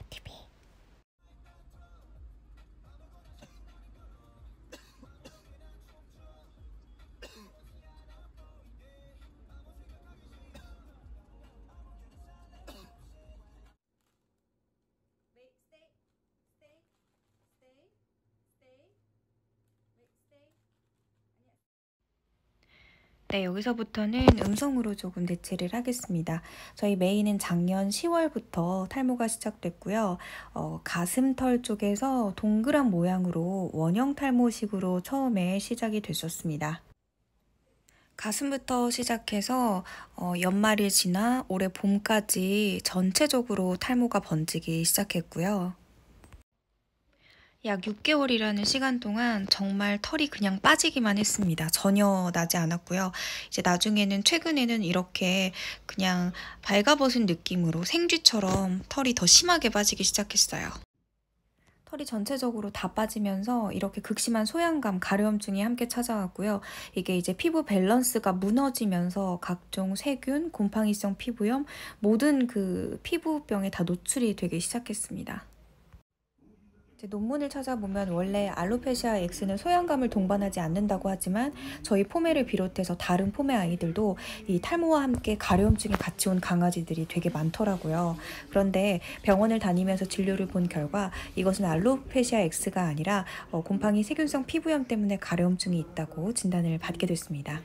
TV. 네, 여기서부터는 음성으로 조금 대체를 하겠습니다. 저희 메이는 작년 10월부터 탈모가 시작됐고요. 가슴털 쪽에서 동그란 모양으로 원형 탈모식으로 처음에 시작이 됐었습니다. 가슴부터 시작해서 연말이 지나 올해 봄까지 전체적으로 탈모가 번지기 시작했고요. 약 6개월이라는 시간 동안 정말 털이 그냥 빠지기만 했습니다. 전혀 나지 않았고요. 이제 나중에는 최근에는 이렇게 그냥 발가벗은 느낌으로 생쥐처럼 털이 더 심하게 빠지기 시작했어요. 털이 전체적으로 다 빠지면서 이렇게 극심한 소양감, 가려움증이 함께 찾아왔고요. 이게 이제 피부 밸런스가 무너지면서 각종 세균, 곰팡이성 피부염, 모든 그 피부병에 다 노출이 되기 시작했습니다. 논문을 찾아보면 원래 알로페시아 X는 소양감을 동반하지 않는다고 하지만 저희 포메를 비롯해서 다른 포메 아이들도 이 탈모와 함께 가려움증이 같이 온 강아지들이 되게 많더라고요. 그런데 병원을 다니면서 진료를 본 결과 이것은 알로페시아 X가 아니라 곰팡이 세균성 피부염 때문에 가려움증이 있다고 진단을 받게 됐습니다.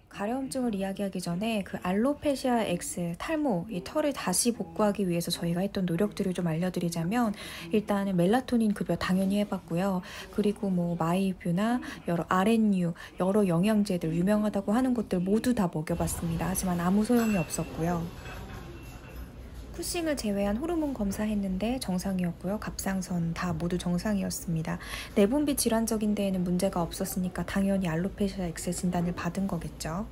가려움증을 이야기하기 전에 그 알로페시아 X, 탈모, 이 털을 다시 복구하기 위해서 저희가 했던 노력들을 좀 알려드리자면 일단은 멜라토닌 급여 당연히 해봤고요. 그리고 뭐 마이뷰나 여러 RNU, 여러 영양제들 유명하다고 하는 것들 모두 다 먹여봤습니다. 하지만 아무 소용이 없었고요. 쿠싱을 제외한 호르몬 검사했는데 정상이었고요. 갑상선 다 모두 정상이었습니다. 내분비 질환적인 데에는 문제가 없었으니까 당연히 알로페시아 X 진단을 받은 거겠죠.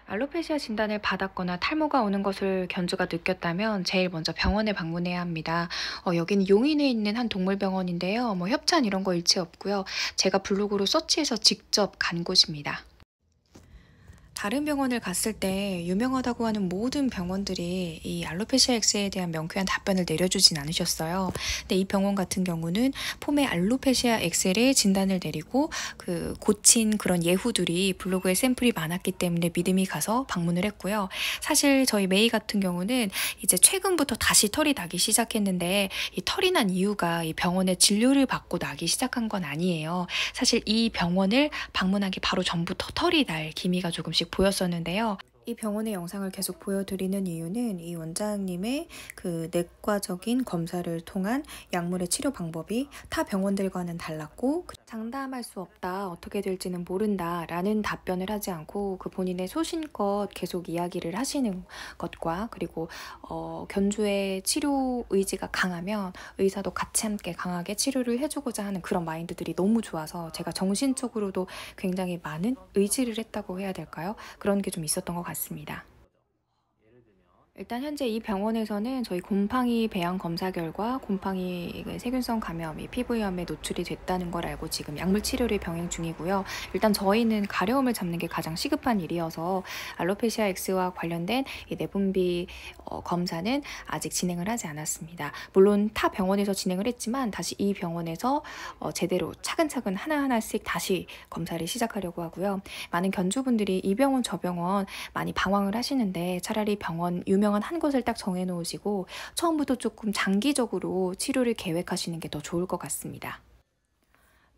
알로페시아 진단을 받았거나 탈모가 오는 것을 견주가 느꼈다면 제일 먼저 병원에 방문해야 합니다. 여기는 용인에 있는 한 동물병원인데요. 뭐 협찬 이런 거 일체 없고요. 제가 블로그로 서치해서 직접 간 곳입니다. 다른 병원을 갔을 때 유명하다고 하는 모든 병원들이 이 알로페시아 X에 대한 명쾌한 답변을 내려주진 않으셨어요. 근데 이 병원 같은 경우는 폼의 알로페시아 X를 진단을 내리고 그 고친 그런 예후들이 블로그에 샘플이 많았기 때문에 믿음이 가서 방문을 했고요. 사실 저희 메이 같은 경우는 이제 최근부터 다시 털이 나기 시작했는데 이 털이 난 이유가 이 병원에 진료를 받고 나기 시작한 건 아니에요. 사실 이 병원을 방문하기 바로 전부터 털이 날 기미가 조금씩 보였었는데요. 이 병원의 영상을 계속 보여드리는 이유는 이 원장님의 그 내과적인 검사를 통한 약물의 치료 방법이 타 병원들과는 달랐고 장담할 수 없다, 어떻게 될지는 모른다 라는 답변을 하지 않고 그 본인의 소신껏 계속 이야기를 하시는 것과 그리고 견주의 치료 의지가 강하면 의사도 같이 함께 강하게 치료를 해주고자 하는 그런 마인드들이 너무 좋아서 제가 정신적으로도 굉장히 많은 의지를 했다고 해야 될까요? 그런 게 좀 있었던 것 같습니다. 일단 현재 이 병원에서는 저희 곰팡이 배양 검사 결과 곰팡이 세균성 감염이 피부염에 노출이 됐다는 걸 알고 지금 약물 치료를 병행 중이고요. 일단 저희는 가려움을 잡는 게 가장 시급한 일이어서 알로페시아 X와 관련된 이 내분비 검사는 아직 진행을 하지 않았습니다. 물론 타 병원에서 진행을 했지만 다시 이 병원에서 제대로 차근차근 하나하나씩 다시 검사를 시작하려고 하고요. 많은 견주분들이 이 병원 저 병원 많이 방황을 하시는데 차라리 병원 유명한 한 곳을 딱 정해놓으시고 처음부터 조금 장기적으로 치료를 계획하시는 게 더 좋을 것 같습니다.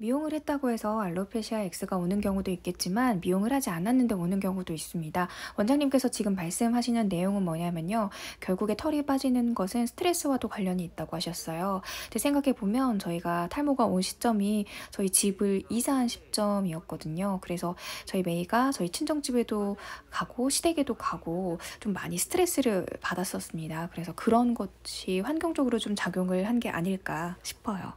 미용을 했다고 해서 알로페시아 X가 오는 경우도 있겠지만 미용을 하지 않았는데 오는 경우도 있습니다. 원장님께서 지금 말씀하시는 내용은 뭐냐면요. 결국에 털이 빠지는 것은 스트레스와도 관련이 있다고 하셨어요. 근데 생각해보면 저희가 탈모가 온 시점이 저희 집을 이사한 시점이었거든요. 그래서 저희 메이가 저희 친정집에도 가고 시댁에도 가고 좀 많이 스트레스를 받았었습니다. 그래서 그런 것이 환경적으로 좀 작용을 한 게 아닐까 싶어요.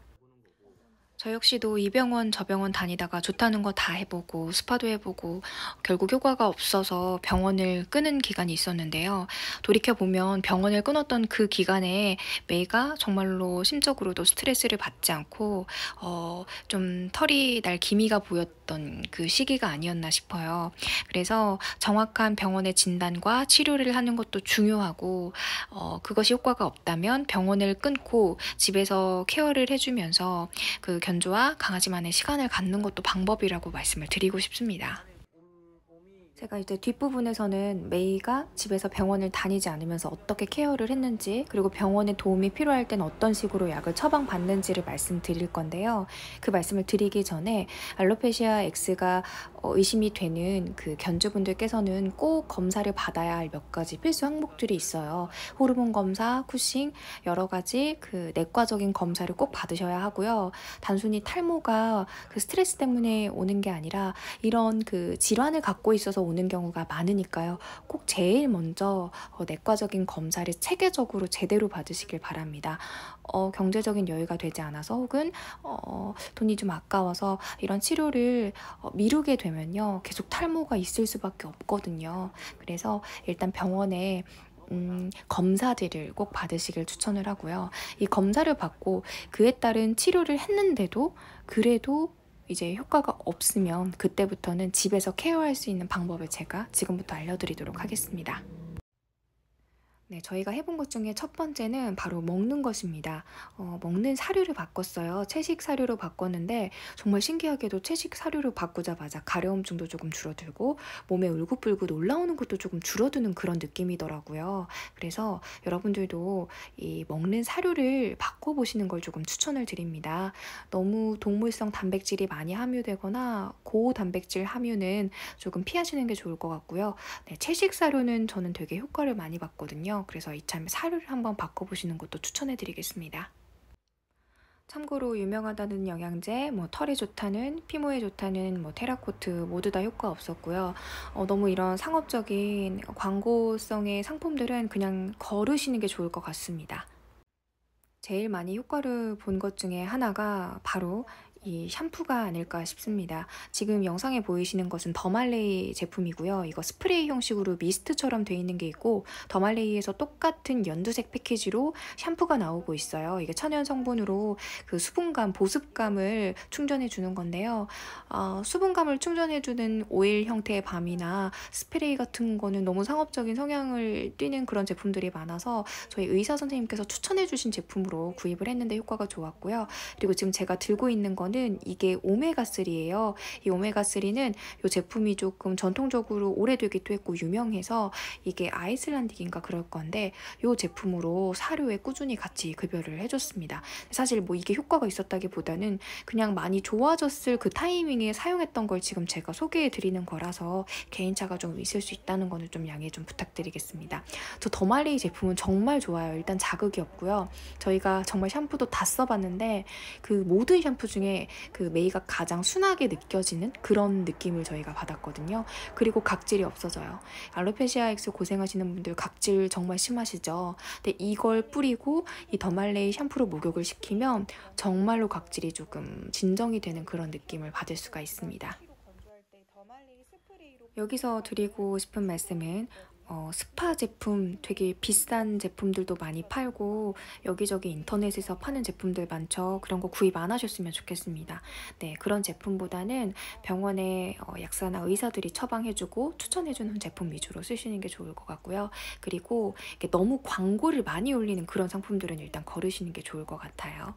저 역시도 이 병원 저 병원 다니다가 좋다는 거 다 해보고 스파도 해보고 결국 효과가 없어서 병원을 끊은 기간이 있었는데요. 돌이켜보면 병원을 끊었던 그 기간에 메이가 정말로 심적으로도 스트레스를 받지 않고 좀 털이 날 기미가 보였던 그 시기가 아니었나 싶어요. 그래서 정확한 병원의 진단과 치료를 하는 것도 중요하고 그것이 효과가 없다면 병원을 끊고 집에서 케어를 해주면서 그 견조와 강아지만의 시간을 갖는 것도 방법이라고 말씀을 드리고 싶습니다. 제가 이제 뒷부분에서는 메이가 집에서 병원을 다니지 않으면서 어떻게 케어를 했는지, 그리고 병원에 도움이 필요할 땐 어떤 식으로 약을 처방받는지를 말씀드릴 건데요. 그 말씀을 드리기 전에 알로페시아 X가 의심이 되는 그 견주분들께서는 꼭 검사를 받아야 할 몇 가지 필수 항목들이 있어요. 호르몬 검사, 쿠싱, 여러 가지 그 내과적인 검사를 꼭 받으셔야 하고요. 단순히 탈모가 그 스트레스 때문에 오는 게 아니라 이런 그 질환을 갖고 있어서 오는 경우가 많으니까요. 꼭 제일 먼저 내과적인 검사를 체계적으로 제대로 받으시길 바랍니다. 경제적인 여유가 되지 않아서 혹은 돈이 좀 아까워서 이런 치료를 미루게 되면요. 계속 탈모가 있을 수밖에 없거든요. 그래서 일단 병원에 검사들을 꼭 받으시길 추천을 하고요. 이 검사를 받고 그에 따른 치료를 했는데도 그래도 이제 효과가 없으면 그때부터는 집에서 케어할 수 있는 방법을 제가 지금부터 알려드리도록 하겠습니다. 네, 저희가 해본 것 중에 첫 번째는 바로 먹는 것입니다. 먹는 사료를 바꿨어요. 채식 사료로 바꿨는데 정말 신기하게도 채식 사료를 바꾸자마자 가려움증도 조금 줄어들고 몸에 울긋불긋 올라오는 것도 조금 줄어드는 그런 느낌이더라고요. 그래서 여러분들도 이 먹는 사료를 바꿔보시는 걸 조금 추천을 드립니다. 너무 동물성 단백질이 많이 함유되거나 고단백질 함유는 조금 피하시는 게 좋을 것 같고요. 네, 채식 사료는 저는 되게 효과를 많이 봤거든요. 그래서 이참에 사료를 한번 바꿔보시는 것도 추천해드리겠습니다. 참고로 유명하다는 영양제, 털에 좋다는, 피부에 좋다는 테라코트 모두 다 효과 없었고요. 너무 이런 상업적인 광고성의 상품들은 그냥 거르시는 게 좋을 것 같습니다. 제일 많이 효과를 본 것 중에 하나가 바로 이 샴푸가 아닐까 싶습니다. 지금 영상에 보이시는 것은 더말레이 제품이고요. 이거 스프레이 형식으로 미스트처럼 되어 있는 게 있고 더말레이에서 똑같은 연두색 패키지로 샴푸가 나오고 있어요. 이게 천연 성분으로 그 수분감, 보습감을 충전해 주는 건데요. 수분감을 충전해 주는 오일 형태의 밤이나 스프레이 같은 거는 너무 상업적인 성향을 띠는 그런 제품들이 많아서 저희 의사 선생님께서 추천해 주신 제품으로 구입을 했는데 효과가 좋았고요. 그리고 지금 제가 들고 있는 거는 이게 오메가3예요. 이 오메가3는 이 제품이 조금 전통적으로 오래되기도 했고 유명해서 이게 아이슬란딕인가 그럴 건데 이 제품으로 사료에 꾸준히 같이 급여를 해줬습니다. 사실 이게 효과가 있었다기보다는 그냥 많이 좋아졌을 그 타이밍에 사용했던 걸 지금 제가 소개해 드리는 거라서 개인차가 좀 있을 수 있다는 거는 좀 양해 좀 부탁드리겠습니다. 저 더말레이 제품은 정말 좋아요. 일단 자극이 없고요. 저희가 정말 샴푸도 다 써봤는데 그 모든 샴푸 중에 그 메이가 가장 순하게 느껴지는 그런 느낌을 저희가 받았거든요. 그리고 각질이 없어져요. 알로페시아 X 고생하시는 분들 각질 정말 심하시죠? 근데 이걸 뿌리고 이 더말레이 샴푸로 목욕을 시키면 정말로 각질이 조금 진정이 되는 그런 느낌을 받을 수가 있습니다. 여기서 드리고 싶은 말씀은 스파 제품 되게 비싼 제품들도 많이 팔고 여기저기 인터넷에서 파는 제품들 많죠. 그런 거 구입 안 하셨으면 좋겠습니다. 네, 그런 제품보다는 병원에 약사나 의사들이 처방해주고 추천해주는 제품 위주로 쓰시는 게 좋을 것 같고요. 그리고 너무 광고를 많이 올리는 그런 상품들은 일단 거르시는 게 좋을 것 같아요.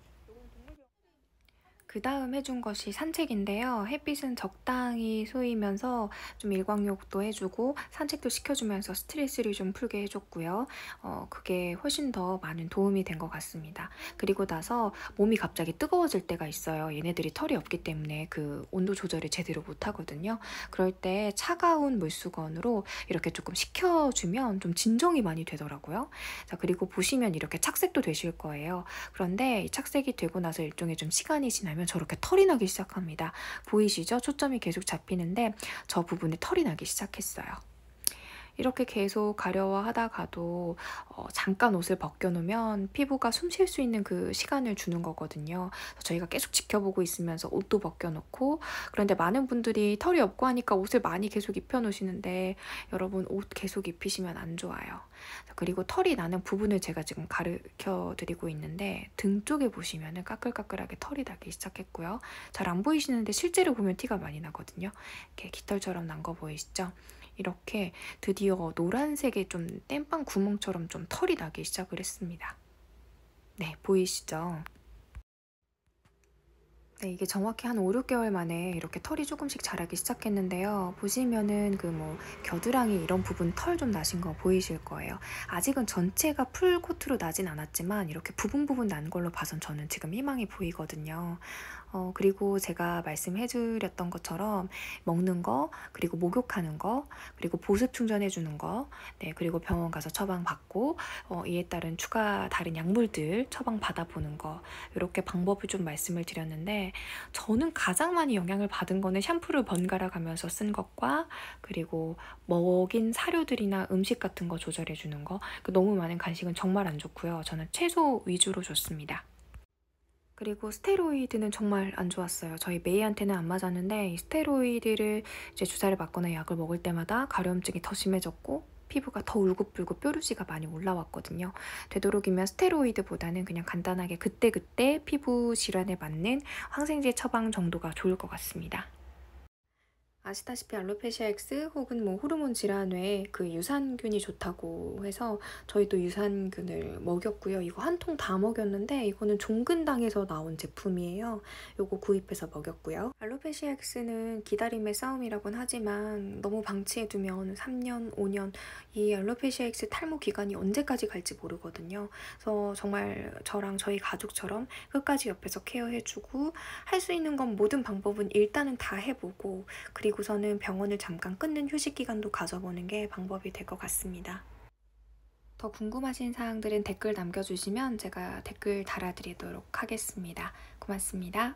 그 다음 해준 것이 산책인데요. 햇빛은 적당히 쏘이면서 좀 일광욕도 해주고 산책도 시켜주면서 스트레스를 좀 풀게 해줬고요. 그게 훨씬 더 많은 도움이 된 것 같습니다. 그리고 나서 몸이 갑자기 뜨거워질 때가 있어요. 얘네들이 털이 없기 때문에 그 온도 조절을 제대로 못하거든요. 그럴 때 차가운 물수건으로 이렇게 조금 식혀주면 좀 진정이 많이 되더라고요. 자, 그리고 보시면 이렇게 착색도 되실 거예요. 그런데 이 착색이 되고 나서 일종의 좀 시간이 지나면 저렇게 털이 나기 시작합니다. 보이시죠? 초점이 계속 잡히는데 저 부분에 털이 나기 시작했어요. 이렇게 계속 가려워하다가도 잠깐 옷을 벗겨놓으면 피부가 숨 쉴 수 있는 그 시간을 주는 거거든요. 그래서 저희가 계속 지켜보고 있으면서 옷도 벗겨놓고, 그런데 많은 분들이 털이 없고 하니까 옷을 많이 계속 입혀놓으시는데 여러분, 옷 계속 입히시면 안 좋아요. 그리고 털이 나는 부분을 제가 지금 가르쳐 드리고 있는데, 등 쪽에 보시면은 까끌까끌하게 털이 나기 시작했고요. 잘 안 보이시는데 실제로 보면 티가 많이 나거든요. 이렇게 깃털처럼 난 거 보이시죠? 이렇게 드디어 노란색의 좀 땜빵 구멍처럼 좀 털이 나기 시작을 했습니다. 네, 보이시죠? 네, 이게 정확히 한 5, 6개월 만에 이렇게 털이 조금씩 자라기 시작했는데요. 보시면은 그 뭐 겨드랑이 이런 부분 털 좀 나신 거 보이실 거예요. 아직은 전체가 풀 코트로 나진 않았지만 이렇게 부분 부분 난 걸로 봐선 저는 지금 희망이 보이거든요. 그리고 제가 말씀해 드렸던 것처럼 먹는 거, 그리고 목욕하는 거, 그리고 보습 충전해 주는 거, 네, 그리고 병원 가서 처방 받고 이에 따른 추가 다른 약물들 처방 받아보는 거, 이렇게 방법을 좀 말씀을 드렸는데, 저는 가장 많이 영향을 받은 거는 샴푸를 번갈아 가면서 쓴 것과, 그리고 먹인 사료들이나 음식 같은 거 조절해 주는 거. 너무 많은 간식은 정말 안 좋고요. 저는 채소 위주로 줬습니다. 그리고 스테로이드는 정말 안 좋았어요. 저희 메이한테는 안 맞았는데, 이 스테로이드를 이제 주사를 맞거나 약을 먹을 때마다 가려움증이 더 심해졌고 피부가 더 울긋불긋 뾰루지가 많이 올라왔거든요. 되도록이면 스테로이드보다는 그냥 간단하게 그때그때 피부 질환에 맞는 항생제 처방 정도가 좋을 것 같습니다. 아시다시피 알로페시아 X 혹은 뭐 호르몬 질환 외에 그 유산균이 좋다고 해서 저희도 유산균을 먹였고요. 이거 한 통 다 먹였는데, 이거는 종근당에서 나온 제품이에요. 요거 구입해서 먹였고요. 알로페시아 X는 기다림의 싸움이라고는 하지만 너무 방치해두면 3년, 5년 이 알로페시아 X 탈모 기간이 언제까지 갈지 모르거든요. 그래서 정말 저랑 저희 가족처럼 끝까지 옆에서 케어해주고, 할 수 있는 건 모든 방법은 일단은 다 해보고, 그리고서는 병원을 잠깐 끊는 휴식 기간도 가져보는 게 방법이 될 것 같습니다. 더 궁금하신 사항들은 댓글 남겨주시면 제가 댓글 달아드리도록 하겠습니다. 고맙습니다.